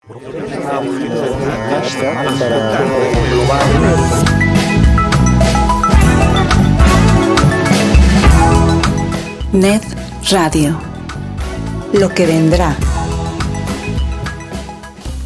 NED Radio. Lo que vendrá.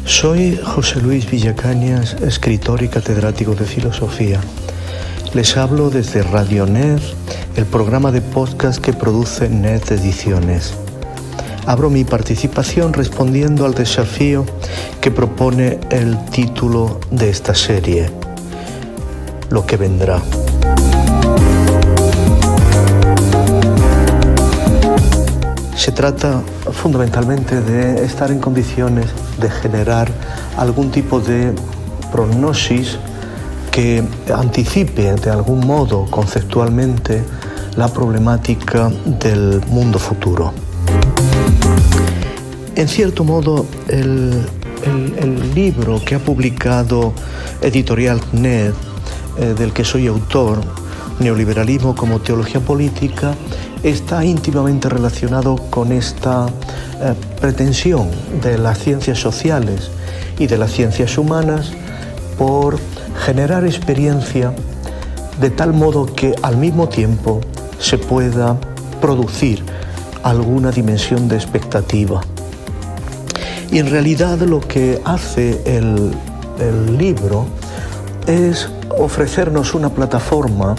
Soy José Luis Villacañas, escritor y catedrático de filosofía. Les hablo desde Radio NED, el programa de podcast que produce NED Ediciones. Abro mi participación respondiendo al desafío que propone el título de esta serie, Lo que vendrá. Se trata fundamentalmente de estar en condiciones de generar algún tipo de prognosis que anticipe de algún modo conceptualmente la problemática del mundo futuro. En cierto modo, el libro que ha publicado Editorial NED, del que soy autor, Neoliberalismo como teología política, está íntimamente relacionado con esta pretensión de las ciencias sociales y de las ciencias humanas por generar experiencia de tal modo que al mismo tiempo se pueda producir alguna dimensión de expectativa. Y en realidad lo que hace el libro es ofrecernos una plataforma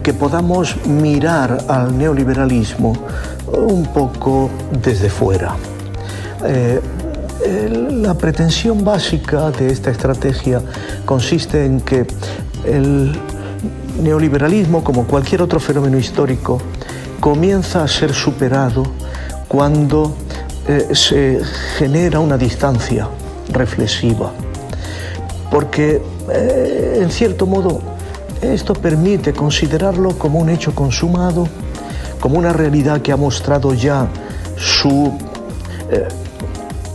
que podamos mirar al neoliberalismo un poco desde fuera. La pretensión básica de esta estrategia consiste en que el neoliberalismo, como cualquier otro fenómeno histórico, comienza a ser superado cuando se genera una distancia reflexiva, porque en cierto modo esto permite considerarlo como un hecho consumado, como una realidad que ha mostrado ya su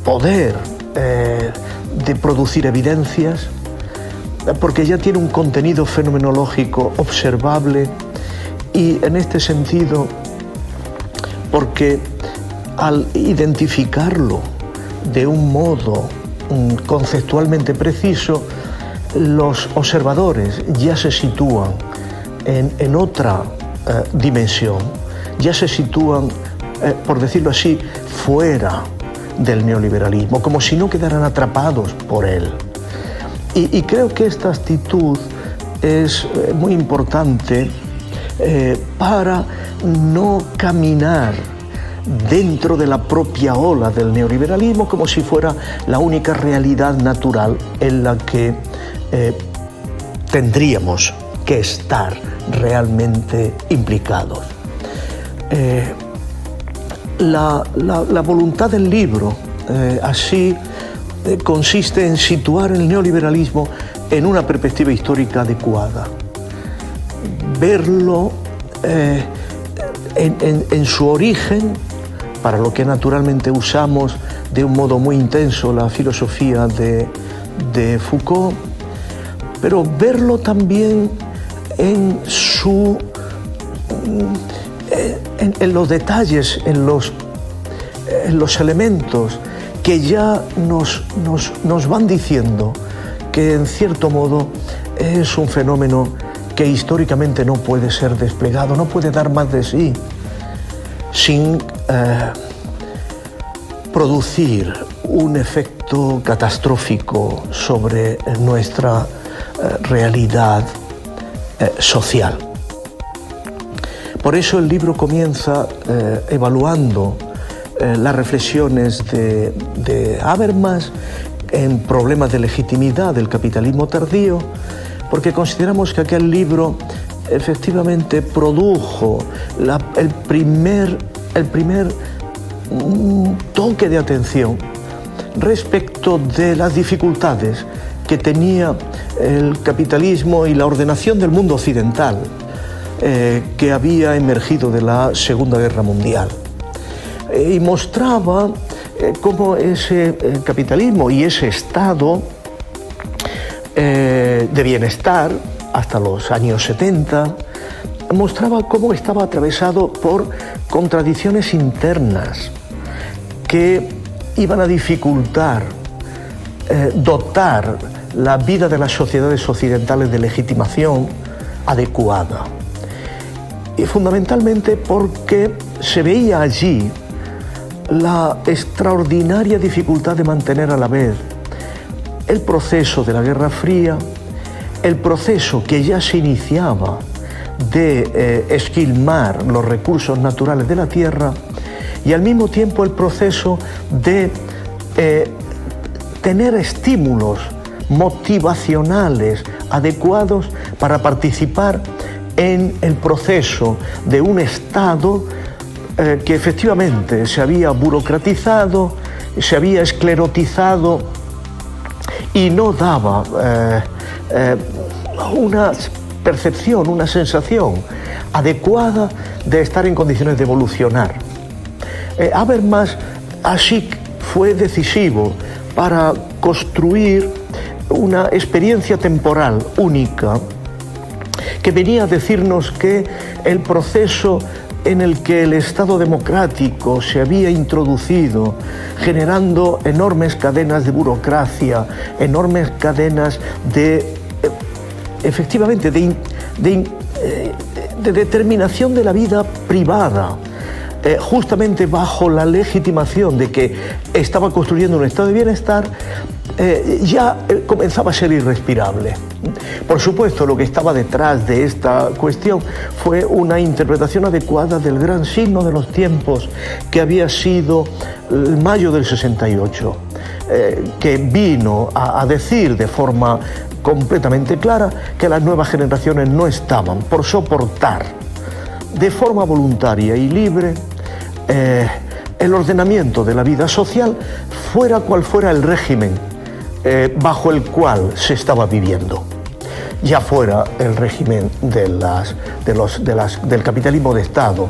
poder de producir evidencias, porque ya tiene un contenido fenomenológico observable y en este sentido porque al identificarlo de un modo conceptualmente preciso, los observadores ya se sitúan en otra dimensión, ya se sitúan, por decirlo así, fuera del neoliberalismo, como si no quedaran atrapados por él. Y creo que esta actitud es muy importante para no caminar dentro de la propia ola del neoliberalismo como si fuera la única realidad natural en la que tendríamos que estar realmente implicados. La voluntad del libro así consiste en situar el neoliberalismo en una perspectiva histórica adecuada, verlo en su origen, para lo que naturalmente usamos de un modo muy intenso la filosofía de Foucault, pero verlo también en los detalles, en los elementos que ya nos van diciendo que en cierto modo es un fenómeno que históricamente no puede ser desplegado, no puede dar más de sí sin producir un efecto catastrófico sobre nuestra realidad social. Por eso el libro comienza evaluando las reflexiones de Habermas en problemas de legitimidad del capitalismo tardío, porque consideramos que aquel libro efectivamente produjo el primer toque de atención respecto de las dificultades que tenía el capitalismo y la ordenación del mundo occidental que había emergido de la Segunda Guerra Mundial. Y mostraba cómo ese capitalismo y ese estado de bienestar hasta los años 70 mostraba cómo estaba atravesado por contradicciones internas que iban a dificultar dotar la vida de las sociedades occidentales de legitimación adecuada. Y fundamentalmente porque se veía allí la extraordinaria dificultad de mantener a la vez el proceso de la Guerra Fría, el proceso que ya se iniciaba de esquilmar los recursos naturales de la tierra y al mismo tiempo el proceso de tener estímulos motivacionales adecuados para participar en el proceso de un Estado que efectivamente se había burocratizado, se había esclerotizado y no daba una percepción, una sensación adecuada de estar en condiciones de evolucionar. Habermas así fue decisivo para construir una experiencia temporal única que venía a decirnos que el proceso en el que el Estado democrático se había introducido, generando enormes cadenas de burocracia, enormes cadenas de, efectivamente, de determinación de la vida privada, justamente bajo la legitimación de que estaba construyendo un estado de bienestar, ya comenzaba a ser irrespirable. Por supuesto, lo que estaba detrás de esta cuestión fue una interpretación adecuada del gran signo de los tiempos que había sido el mayo del 68, que vino a decir de forma completamente clara que las nuevas generaciones no estaban por soportar de forma voluntaria y libre el ordenamiento de la vida social, fuera cual fuera el régimen bajo el cual se estaba viviendo, ya fuera el régimen del capitalismo de Estado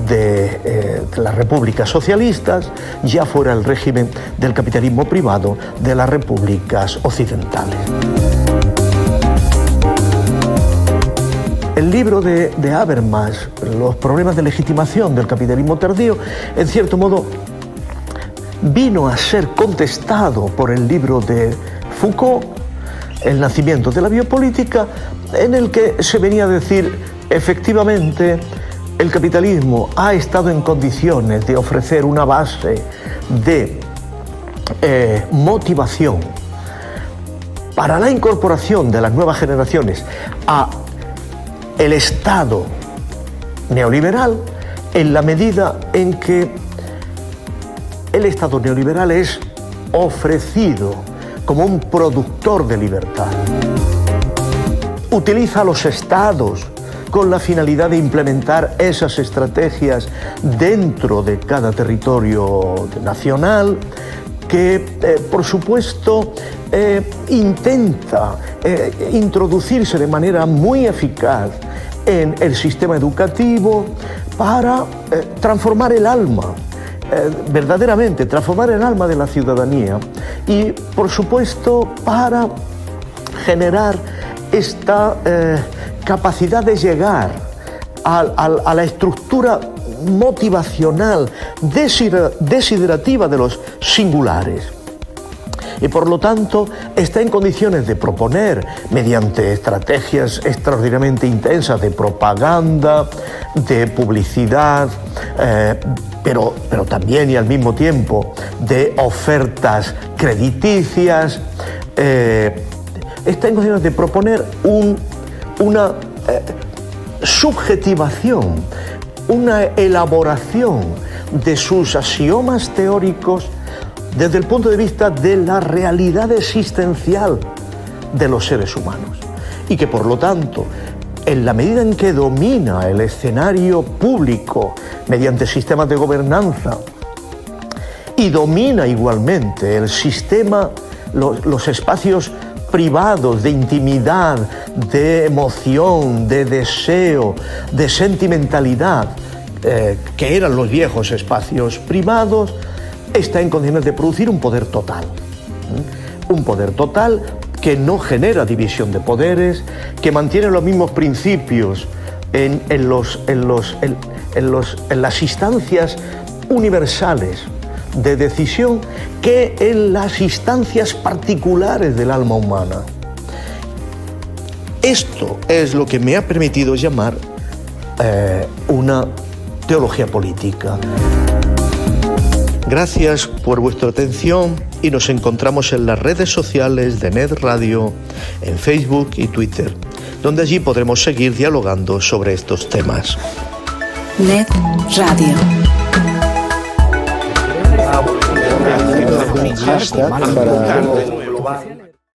de las repúblicas socialistas, ya fuera el régimen del capitalismo privado de las repúblicas occidentales. El libro de Habermas, Los problemas de legitimación del capitalismo tardío, en cierto modo vino a ser contestado por el libro de Foucault, El nacimiento de la biopolítica, en el que se venía a decir, efectivamente, el capitalismo ha estado en condiciones de ofrecer una base de motivación para la incorporación de las nuevas generaciones a el Estado neoliberal, en la medida en que el Estado neoliberal es ofrecido como un productor de libertad. Utiliza a los Estados con la finalidad de implementar esas estrategias dentro de cada territorio nacional, que por supuesto intenta introducirse de manera muy eficaz en el sistema educativo para transformar el alma, verdaderamente transformar el alma de la ciudadanía y, por supuesto, para generar esta capacidad de llegar a la estructura motivacional desiderativa de los singulares. Y por lo tanto está en condiciones de proponer, mediante estrategias extraordinariamente intensas de propaganda, de publicidad, pero también y al mismo tiempo de ofertas crediticias, está en condiciones de proponer una subjetivación, una elaboración de sus axiomas teóricos desde el punto de vista de la realidad existencial de los seres humanos, y que por lo tanto, en la medida en que domina el escenario público mediante sistemas de gobernanza y domina igualmente el sistema, los espacios privados de intimidad, de emoción, de deseo, de sentimentalidad, que eran los viejos espacios privados, está en condiciones de producir un poder total. Un poder total que no genera división de poderes, que mantiene los mismos principios en las instancias universales de decisión que en las instancias particulares del alma humana. Esto es lo que me ha permitido llamar una teología política. Gracias por vuestra atención y nos encontramos en las redes sociales de NET Radio, en Facebook y Twitter, donde allí podremos seguir dialogando sobre estos temas. NET Radio. Hashtag para